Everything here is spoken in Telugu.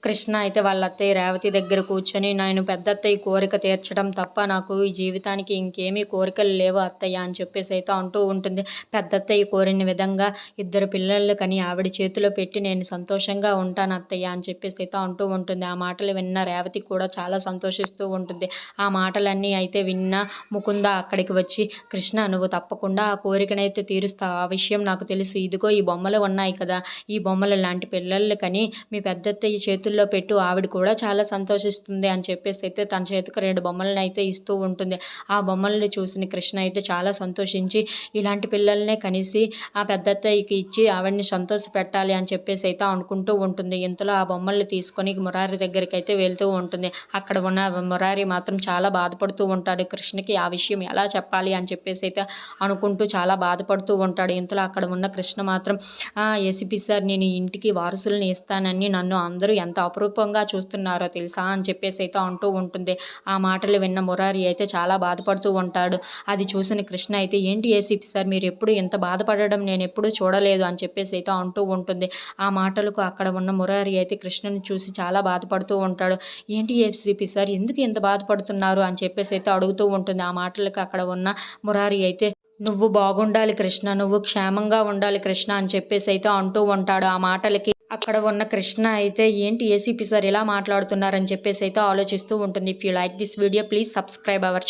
కృష్ణ అయితే వాళ్ళ అత్తయ్య రేవతి దగ్గర కూర్చొని, నేను పెద్దత్తయ్య కోరిక తీర్చడం తప్ప నాకు ఈ జీవితానికి ఇంకేమీ కోరికలు లేవు అత్తయ్య అని చెప్పేసి అయితే అంటూ ఉంటుంది. పెద్దత్తయ్య కోరిన విధంగా 2 పిల్లలు కని ఆవిడ చేతిలో పెట్టి నేను సంతోషంగా ఉంటాను అత్తయ్య అని చెప్పేసి అయితే అంటూ ఉంటుంది. ఆ మాటలు విన్న రేవతి కూడా చాలా సంతోషిస్తూ ఉంటుంది. ఆ మాటలన్నీ అయితే విన్న ముకుంద అక్కడికి వచ్చి, కృష్ణ నువ్వు తప్పకుండా ఆ కోరికనైతే తీరుస్తావు. ఆ విషయం నాకు తెలుసు. ఇదిగో ఈ బొమ్మలు ఉన్నాయి కదా, ఈ బొమ్మలు లాంటి పిల్లలు కని మీ పెద్దత్తయ్య చేతుల్లో పెట్టు, ఆవిడ కూడా చాలా సంతోషిస్తుంది అని చెప్పేసి అయితే తన చేతికి 2 బొమ్మలను అయితే ఇస్తూ ఉంటుంది. ఆ బొమ్మల్ని చూసిన కృష్ణ అయితే చాలా సంతోషించి, ఇలాంటి పిల్లల్నే కనిసి ఆ పెద్దత్తయ్యకి ఇచ్చి ఆవిడని సంతోష పెట్టాలి అని చెప్పేసి అయితే అనుకుంటూ ఉంటుంది. ఇంతలో ఆ బొమ్మల్ని తీసుకొని మురారి దగ్గరికి అయితే వెళ్తూ ఉంటుంది. అక్కడ ఉన్న మురారి మాత్రం చాలా బాధపడుతూ ఉంటాడు. కృష్ణకి ఆ విషయం ఎలా చెప్పాలి అని చెప్పేసి అయితే అనుకుంటూ చాలా బాధపడుతూ ఉంటాడు. ఇంతలో అక్కడ ఉన్న కృష్ణ మాత్రం, ఏసీపీ సార్, నేను ఇంటికి వారసులను ఇస్తానని నన్ను అందరూ ఎంత అపురూపంగా చూస్తున్నారో తెలుసా అని చెప్పేసి అయితే అంటూ ఉంటుంది. ఆ మాటలు విన్న మురారి అయితే చాలా బాధపడుతూ ఉంటాడు. అది చూసిన కృష్ణ అయితే, ఏంటి ఏసీపీ సార్, మీరు ఎప్పుడు ఇంత బాధపడడం నేను ఎప్పుడూ చూడలేదు అని చెప్పేసి అయితే అంటూ ఉంటుంది. ఆ మాటలకు అక్కడ ఉన్న మురారి అయితే కృష్ణని చూసి చాలా బాధపడుతూ ఉంటాడు. ఏంటి ఏసీపీ సార్, ఎందుకు ఇంత బాధపడుతున్నారు అని చెప్పేసి అయితే అడుగుతూ ఉంటుంది. ఆ మాటలకు అక్కడ ఉన్న మురారి అయితే, నువ్వు బాగుండాలి కృష్ణ, నువ్వు క్షేమంగా ఉండాలి కృష్ణ అని చెప్పేసి అయితే అంటూ ఉంటాడు. ఆ మాటలకి అక్కడ ఉన్న కృష్ణ అయితే, ఏంటి ఏసీపీ సార్ ఇలా మాట్లాడుతున్నారని చెప్పేసి అయితే ఆలోచిస్తూ ఉంటుంది. If you like this video please subscribe our